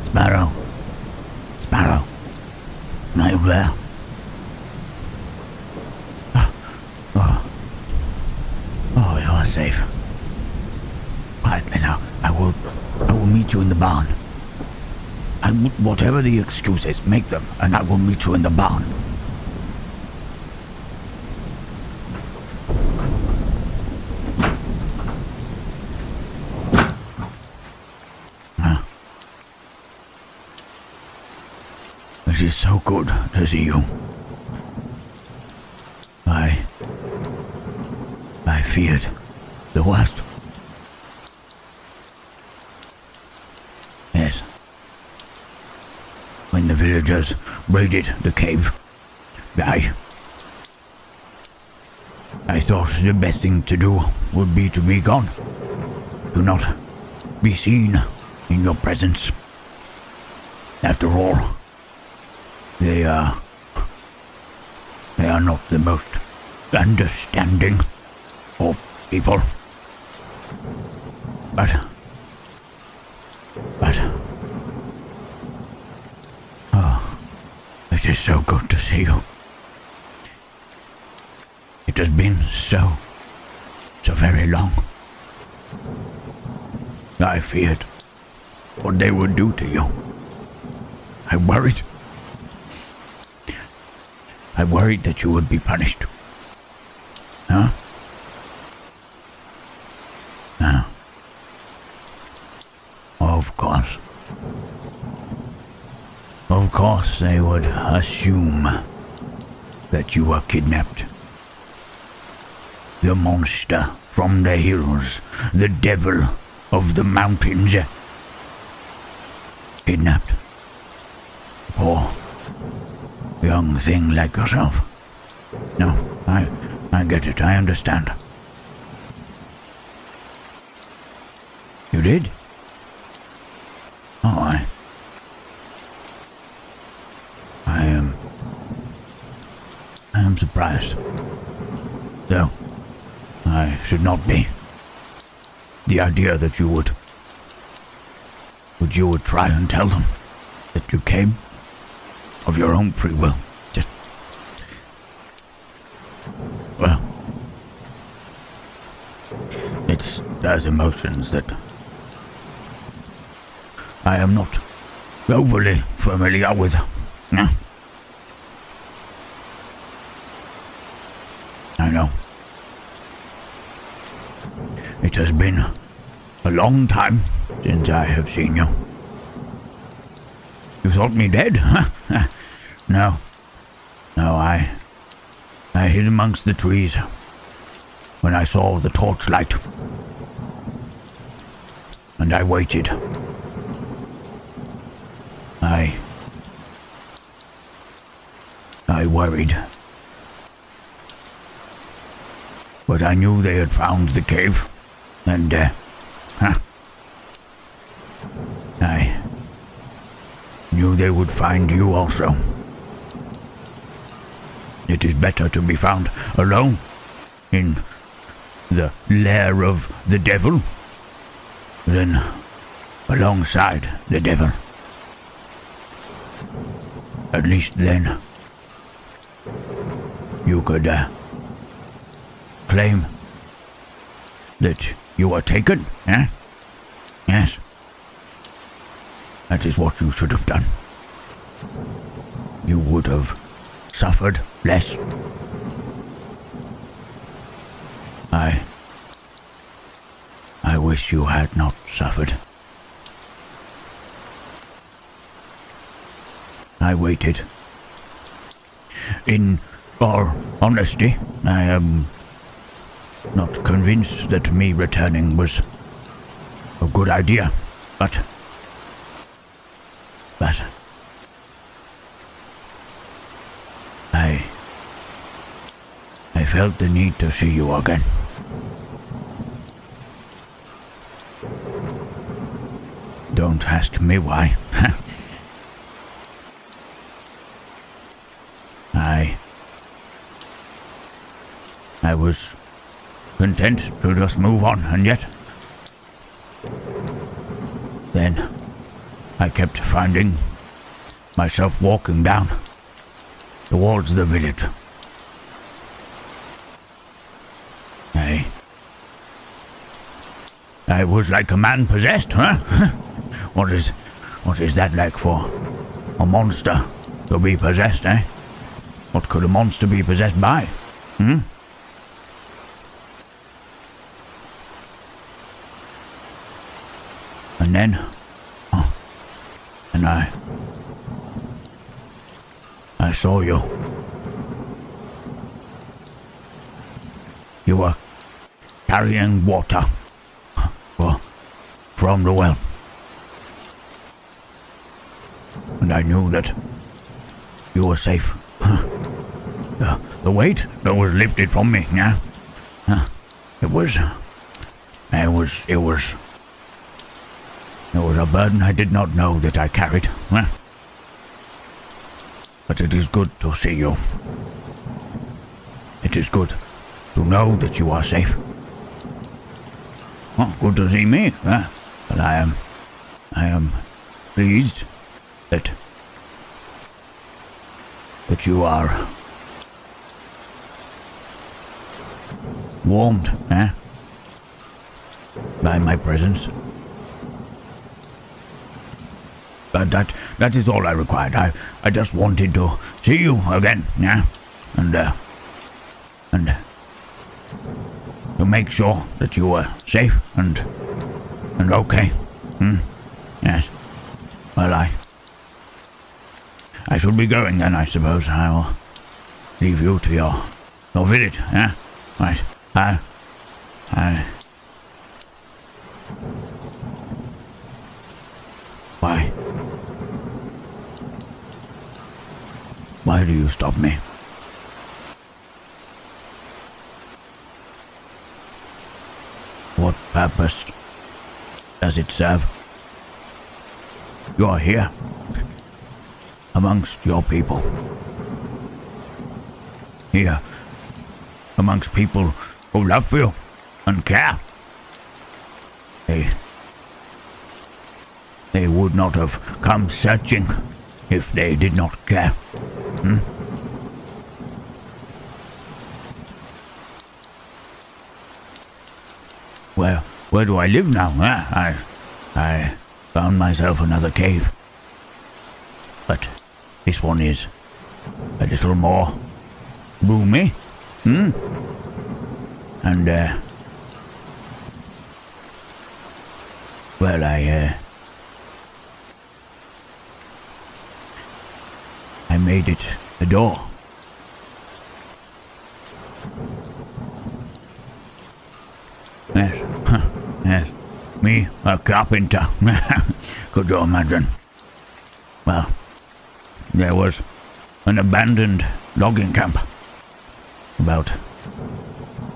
Sparrow. Sparrow. Are you there? Oh, you are safe. Quietly now. I will meet you in the barn. Whatever the excuses, make them, and I will meet you in the barn. It is so good to see you. I feared the worst. Yes. When the villagers raided the cave, I thought the best thing to do would be to be gone. Do not be seen in your presence. After all, they are not the most understanding of people. But it is so good to see you. It has been so very long. I feared what they would do to you. I worried that you would be punished. Huh? No. Of course. Of course they would assume that you were kidnapped. The monster from the hills, the devil of the mountains. Kidnapped. Poor young thing like yourself. No, I get it, I understand. You did? Oh, I am surprised. Though, I should not be. The idea that you would try and tell them that you came of your own free will. Just, well, it's those emotions that I am not overly familiar with. No? I know. It has been a long time since I have seen you. You thought me dead, huh? No, I hid amongst the trees when I saw the torchlight, and I waited. I worried, but I knew they had found the cave, and I knew they would find you also. It is better to be found alone in the lair of the devil than alongside the devil. At least then you could claim that you were taken, eh? Yes. That is what you should have done. You would have suffered less. I wish you had not suffered. I waited. In all honesty, I am not convinced that me returning was a good idea, but I felt the need to see you again. Don't ask me why. I was content to just move on, and yet then I kept finding myself walking down towards the village. I was like a man possessed, huh? What is that like for a monster to be possessed, eh? What could a monster be possessed by? And then, and I saw you. You were carrying water from the well. And I knew that you were safe. The weight that was lifted from me, yeah? It was a burden I did not know that I carried. But it is good to see you. It is good to know that you are safe. Good to see me. But I am pleased that you are warmed, by my presence. But that is all I required. I just wanted to see you again, and to make sure that you were safe and okay. Yes. Well, I should be going then, I suppose. I'll leave you to your village, Right. Why do you stop me? What purpose does it serve? You are here, amongst your people. Here, amongst people who love you and care. They would not have come searching if they did not care. Where do I live now? I found myself another cave. But this one is a little more roomy. And well, I made it a door. Yes, yes, me, a carpenter. Could you imagine? Well, there was an abandoned logging camp about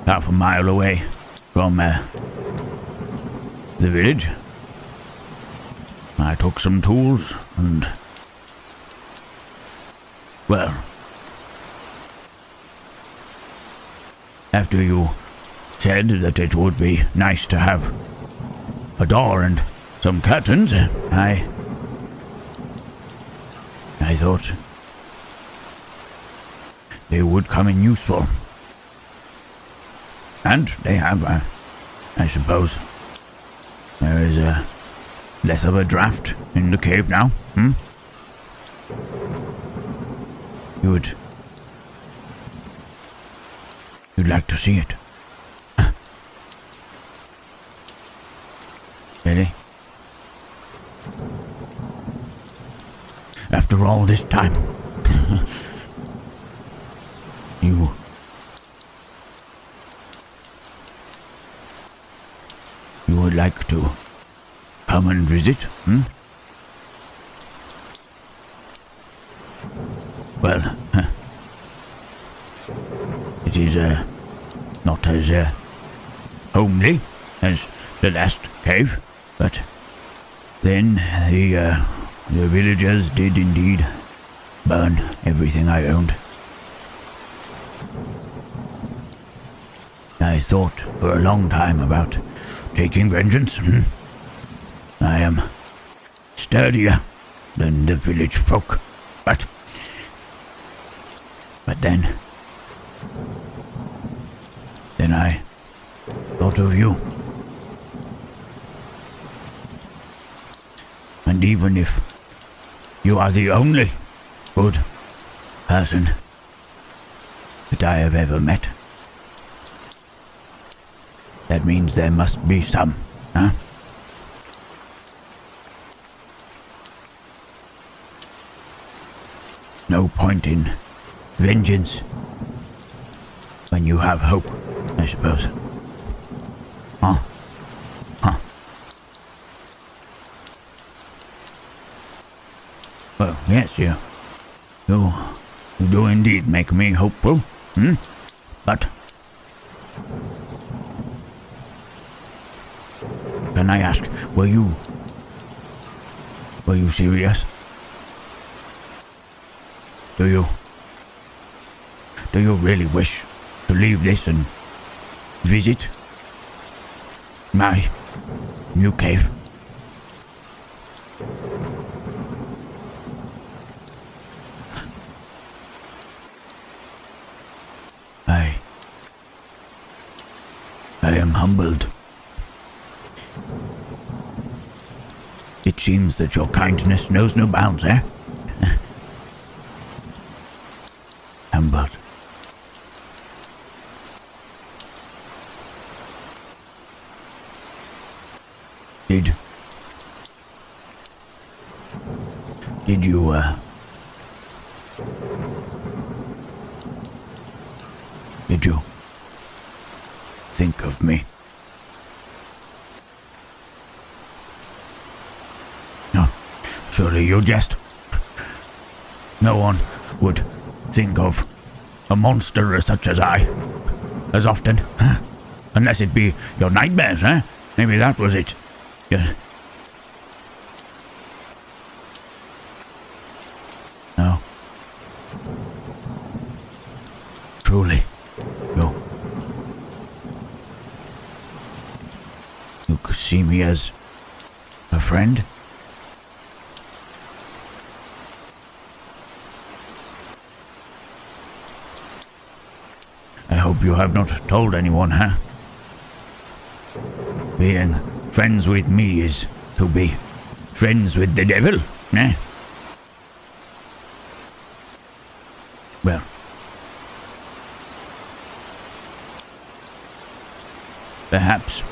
half a mile away from the village. I took some tools and, well, after you said that it would be nice to have a door and some curtains, I thought they would come in useful. And they have, I suppose. There is less of a draft in the cave now. You'd like to see it? Really? After all this time, you would like to come and visit? Well, it is not as homely as the last cave, but then the villagers did indeed burn everything I owned. I thought for a long time about taking vengeance. I am sturdier than the village folk. But then I thought of you. And even if you are the only good person that I have ever met, that means there must be some, huh? No point in vengeance when you have hope, I suppose. Huh? Well, yes, you do indeed make me hopeful, But can I ask, were you serious? Do you really wish to leave this and visit my new cave? I am humbled. It seems that your kindness knows no bounds, eh? Humbled. Did you think of me? No, surely you jest. No one would think of a monster such as I as often, huh? Unless it be your nightmares, huh? Maybe that was it. Yeah. No. Truly, you could see me as a friend? I hope you have not told anyone, huh? Being friends with me is to be friends with the devil, eh? Well, perhaps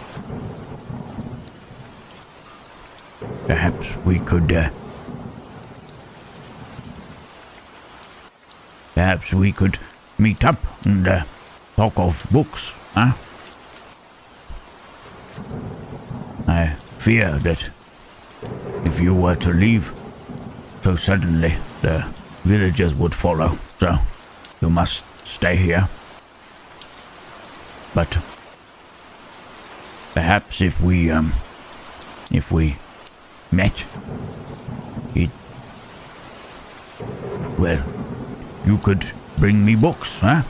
we could, meet up and talk of books, huh? I fear that if you were to leave so suddenly, the villagers would follow, so you must stay here. But perhaps if we met, well, you could bring me books, huh?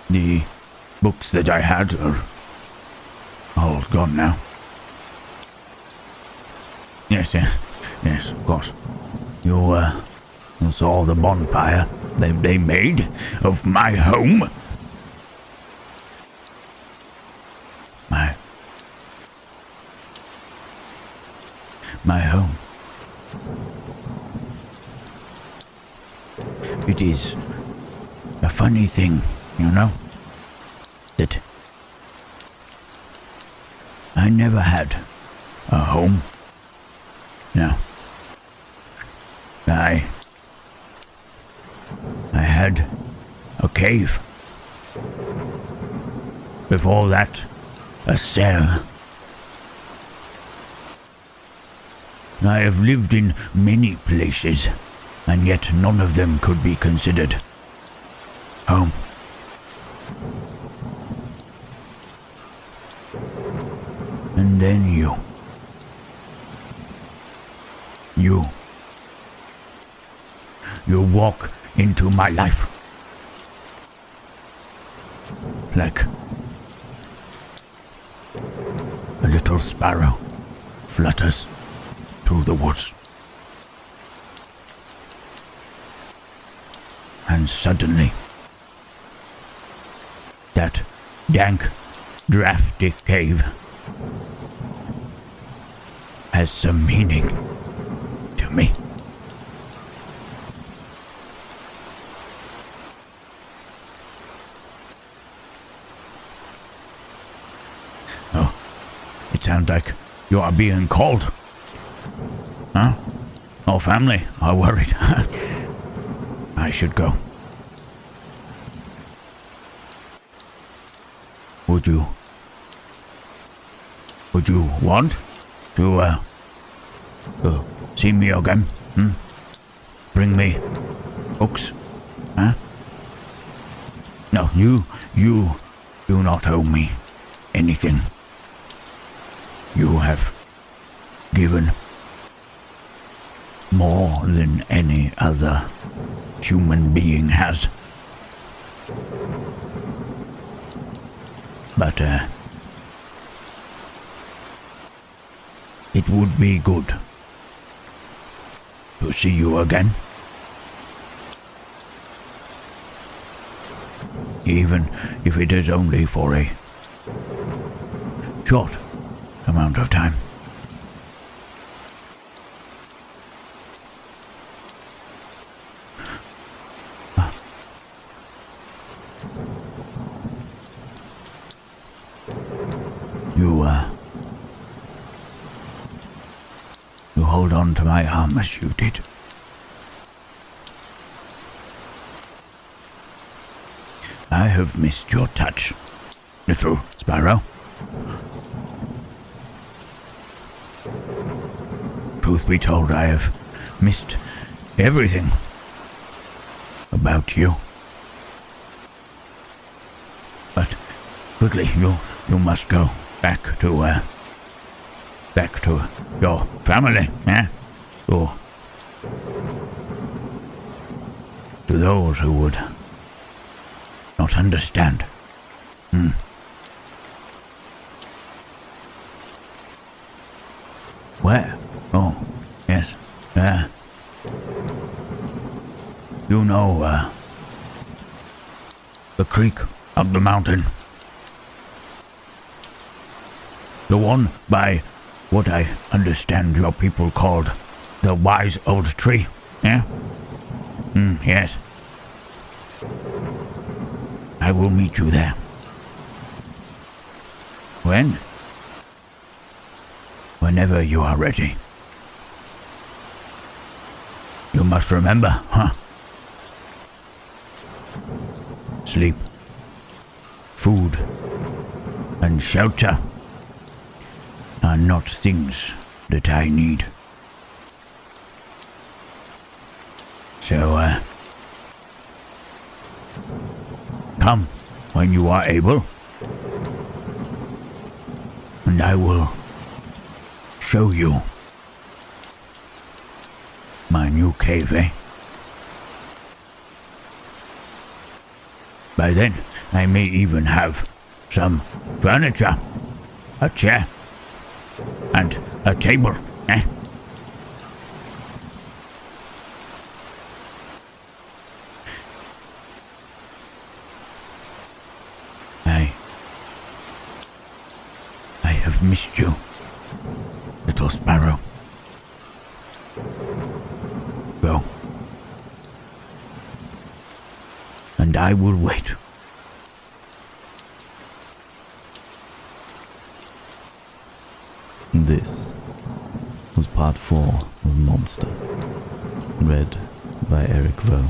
The books that I had are all gone now. Yes, of course. You saw the bonfire they made of my home. My home. It is a funny thing, you know, that I never had a home. No. I had a cave. Before that, a cell. I have lived in many places, and yet none of them could be considered home. And then you walk into my life like a little sparrow flutters through the woods. And suddenly, that dank, drafty cave has some meaning to me. Oh, it sounds like you are being called. Huh? Oh, family are worried. I should go. Would you want to see me again? Bring me books? Huh? No, you do not owe me anything. You have given more than any other human being has. But it would be good to see you again. Even if it is only for a short amount of time. You hold on to my arm as you did. I have missed your touch, little sparrow. Truth be told, I have missed everything about you. But quickly, you must go back to your family, eh? Or to those who would not understand. Where? Oh, yes. You know, the creek up the mountain. The one by what I understand your people called the wise old tree, eh? Yes. I will meet you there. When? Whenever you are ready. You must remember, huh? Sleep, food, and shelter are not things that I need. So, come when you are able, and I will show you my new cave, eh? By then, I may even have some furniture, a chair, and a table, eh? I have missed you, little sparrow. Go. And I will wait. This was part 4 of Monster, read by Eric Rowe.